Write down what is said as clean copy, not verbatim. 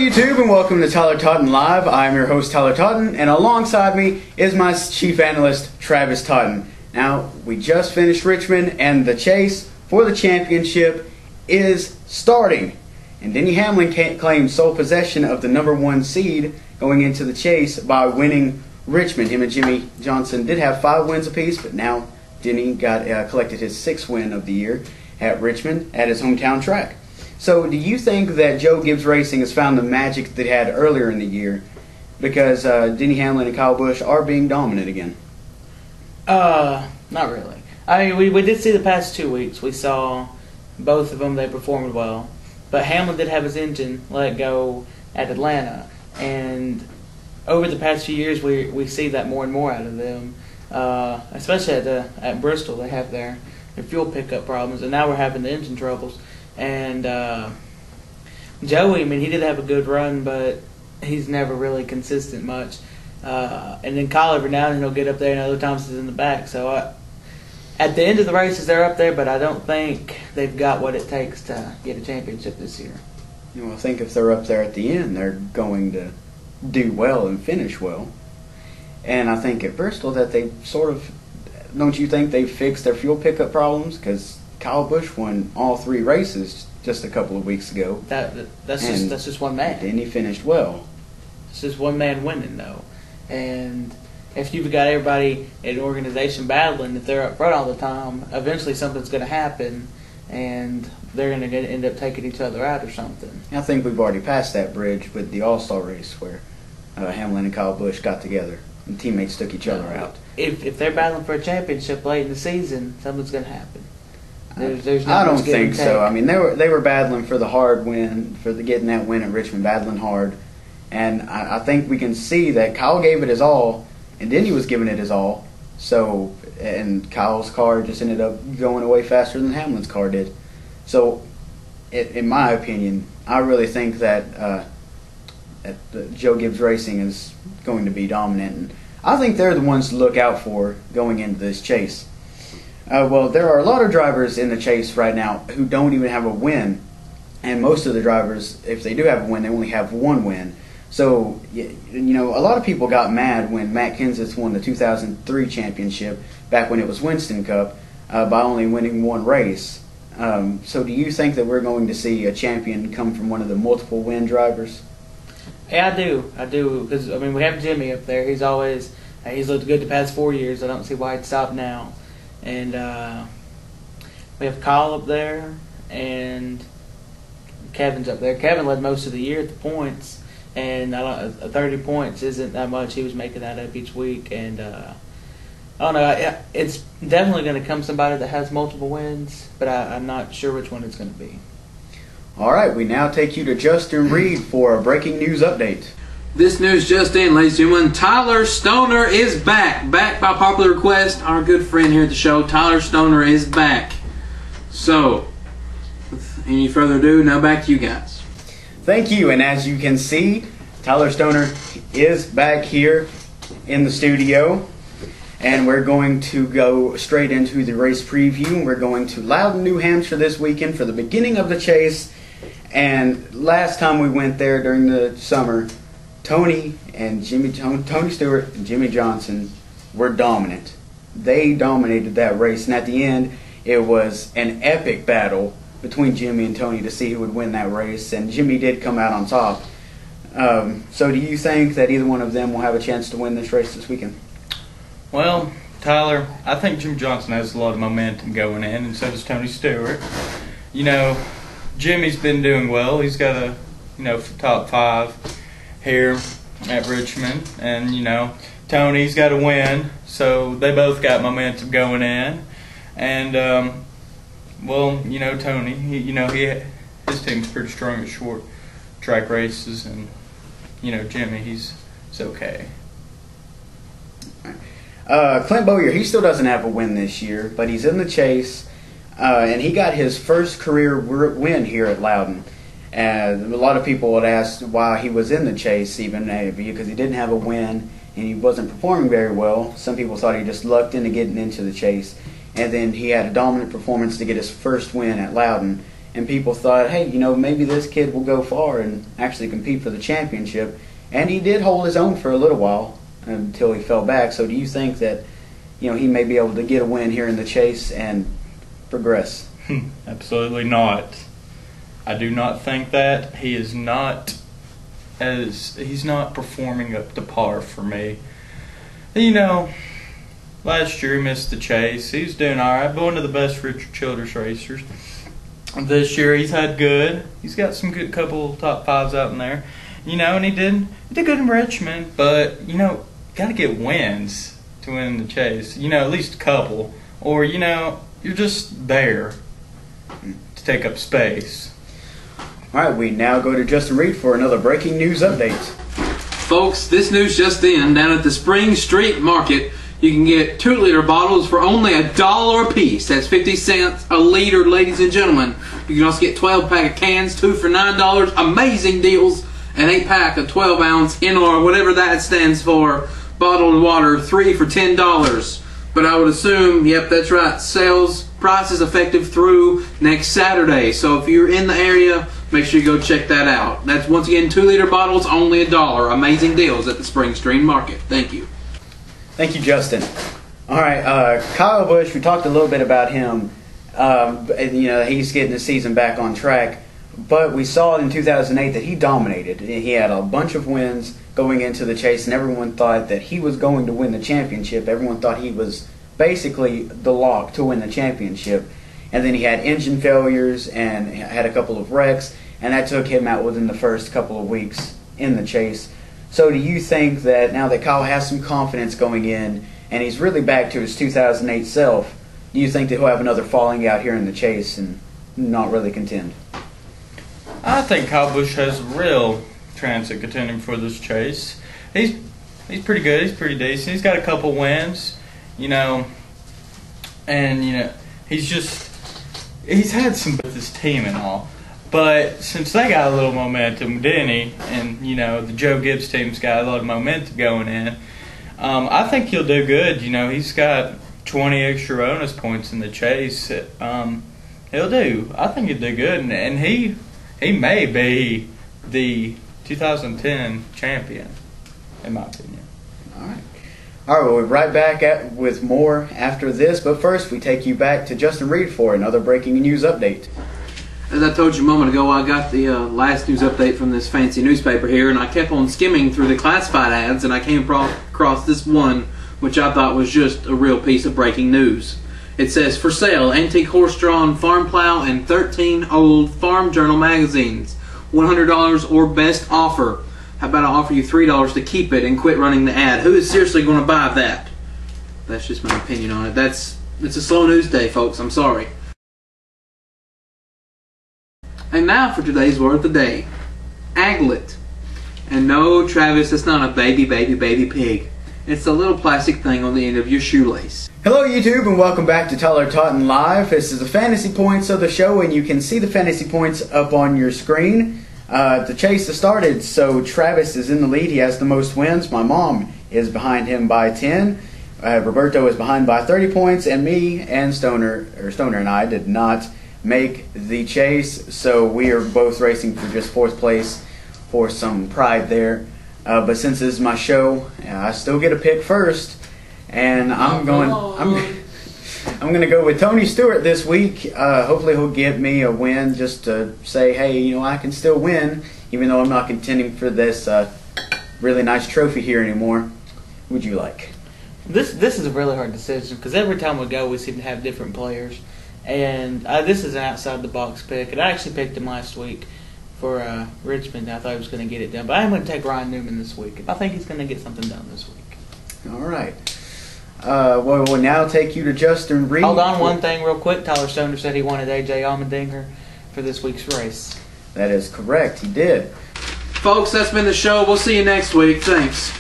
YouTube, and welcome to Tyler Totten Live. I'm your host, Tyler Totten, and alongside me is my chief analyst, Travis Totten. Now, we just finished Richmond, and the chase for the championship is starting. And Denny Hamlin claimed sole possession of the #1 seed going into the chase by winning Richmond. Him and Jimmy Johnson did have 5 wins apiece, but now Denny collected his 6th win of the year at Richmond at his hometown track. So do you think that Joe Gibbs Racing has found the magic they had earlier in the year because Denny Hamlin and Kyle Busch are being dominant again? Not really. I mean, we did see the past 2 weeks. We saw both of them. They performed well. But Hamlin did have his engine let go at Atlanta. And over the past few years, we see that more and more out of them. Especially at Bristol, they have their fuel pickup problems. And now we're having the engine troubles. And Joey, I mean, he did have a good run, but he's never really consistent much. And then Kyle, every now and then he'll get up there, and other times he's in the back. So at the end of the races, they're up there, but I don't think they've got what it takes to get a championship this year. You know, I think if they're up there at the end, they're going to do well and finish well. And I think at Bristol that they sort of, don't you think they've fixed their fuel pickup problems? Because Kyle Busch won all 3 races just a couple of weeks ago. That's just one man. And he finished well. It's just one man winning, though. And if you've got everybody in an organization battling, if they're up front all the time, eventually something's going to happen, and they're going to end up taking each other out or something. I think we've already passed that bridge with the All-Star race where Hamlin and Kyle Busch got together and teammates took each other out. If they're battling for a championship late in the season, something's going to happen. There's I don't think so. I mean, they were battling for the hard win, getting that win at Richmond, battling hard, and I think we can see that Kyle gave it his all, and Denny was giving it his all. So, and Kyle's car just ended up going away faster than Hamlin's car did. So, in my opinion, I really think that Joe Gibbs Racing is going to be dominant, and I think they're the ones to look out for going into this chase. Well, there are a lot of drivers in the chase right now who don't even have a win. And most of the drivers, if they do have a win, they only have 1 win. So, you know, a lot of people got mad when Matt Kenseth won the 2003 championship, back when it was Winston Cup, by only winning 1 race. So do you think that we're going to see a champion come from one of the multiple win drivers? Yeah, I do. Because, I mean, we have Jimmy up there. He's looked good the past 4 years. I don't see why he'd stop now. And we have Kyle up there, and Kevin's up there. Kevin led most of the year at the points, and 30 points isn't that much. He was making that up each week. And I don't know. It's definitely going to come somebody that has multiple wins, but I'm not sure which one it's going to be. All right, we now take you to Justin Reed for a breaking news update. This news just in, ladies and gentlemen. Tyler Stoner is back. Back by popular request. Our good friend here at the show, Tyler Stoner, is back. So, with any further ado, now back to you guys. Thank you, and as you can see, Tyler Stoner is back here in the studio. And we're going to go straight into the race preview. We're going to Loudon, New Hampshire this weekend for the beginning of the chase. And last time we went there during the summer, Tony Stewart and Jimmy Johnson were dominant. They dominated that race, and at the end, it was an epic battle between Jimmy and Tony to see who would win that race, and Jimmy did come out on top. So do you think that either one of them will have a chance to win this race this weekend? Well, Tyler, I think Jimmy Johnson has a lot of momentum going in, and so does Tony Stewart. You know, Jimmy's been doing well. He's got a, top 5 here at Richmond, and Tony's got a win, so they both got momentum going in. And Tony, his team's pretty strong at short track races, and Jimmy, he's okay. Clint Bowyer, he still doesn't have a win this year, but he's in the chase, and he got his first career win here at Loudon. And a lot of people would ask why he was in the chase, even because he didn't have a win and he wasn't performing very well. Some people thought he just lucked into getting into the chase, and then he had a dominant performance to get his first win at Loudon, and people thought, hey, maybe this kid will go far and actually compete for the championship. And he did hold his own for a little while until he fell back. So do you think that, he may be able to get a win here in the Chase and progress? Absolutely not. I do not think that. He's not performing up to par for me. Last year he missed the Chase. He's doing all right, but one of the best Richard Childress racers. This year he's had good. He's got some good couple top fives out in there. And he did good in Richmond, but got to get wins to win the Chase. At least a couple, or you're just there to take up space. All right, we now go to Justin Reed for another breaking news update. Folks, this news just in. Down at the Spring Street Market, you can get 2-liter bottles for only $1 a piece. That's 50 cents a liter, ladies and gentlemen. You can also get 12-pack of cans, 2 for $9. Amazing deals. An 8-pack of 12-ounce NR, whatever that stands for, bottled water, 3 for $10. But I would assume, yep, that's right, sales prices effective through next Saturday. So if you're in the area, make sure you go check that out. That's, once again, 2-liter bottles, only $1. Amazing deals at the Spring Street Market. Thank you. Thank you, Justin. All right, Kyle Busch, we talked a little bit about him. He's getting the season back on track. But we saw in 2008 that he dominated. He had a bunch of wins going into the Chase, and everyone thought that he was going to win the championship. Everyone thought he was basically the lock to win the championship. And then he had engine failures and had a couple of wrecks, and that took him out within the first couple of weeks in the Chase. So do you think that now that Kyle has some confidence going in, and he's really back to his 2008 self, do you think that he'll have another falling out here in the Chase and not really contend? I think Kyle Busch has real chance at contending for this Chase. He's pretty good. He's pretty decent. He's got a couple wins, and he's had some with his team and all. But since they got a little momentum, didn't he? And the Joe Gibbs team's got a lot of momentum going in. I think he'll do good. He's got 20 extra bonus points in the Chase. He'll do. I think he'll do good, and he may be the 2010 champion, in my opinion. All right, we'll be right back with more after this. But first, we take you back to Justin Reed for another breaking news update. As I told you a moment ago, I got the last news update from this fancy newspaper here, and I kept on skimming through the classified ads, and I came across this one, which I thought was just a real piece of breaking news. It says, for sale, antique horse-drawn farm plow and 13 old Farm Journal magazines. $100 or best offer. How about I offer you $3 to keep it and quit running the ad? Who is seriously going to buy that? That's just my opinion on it. It's a slow news day, folks. I'm sorry. And now for today's word of the day. Aglet. And no, Travis, it's not a baby pig. It's a little plastic thing on the end of your shoelace. Hello YouTube, and welcome back to Tyler Totten Live. This is the fantasy points of the show, and you can see the fantasy points up on your screen. The Chase has started, so Travis is in the lead. He has the most wins. My mom is behind him by 10. Roberto is behind by 30 points, and me and Stoner and I did not make the Chase, so we are both racing for just 4th place for some pride there. But since this is my show, I still get a pick first, and I'm going to go with Tony Stewart this week. Hopefully he'll give me a win just to say, hey, I can still win, even though I'm not contending for this really nice trophy here anymore. Who would you like? This is a really hard decision because every time we go, we seem to have different players. And this is an outside-the-box pick, and I actually picked him last week for Richmond. I thought he was going to get it done. But I'm going to take Ryan Newman this week. I think he's going to get something done this week. All right. We'll now take you to Justin Reed. Hold on one thing real quick. Tyler Stoner said he wanted A.J. Allmendinger for this week's race. That is correct. He did. Folks, that's been the show. We'll see you next week. Thanks.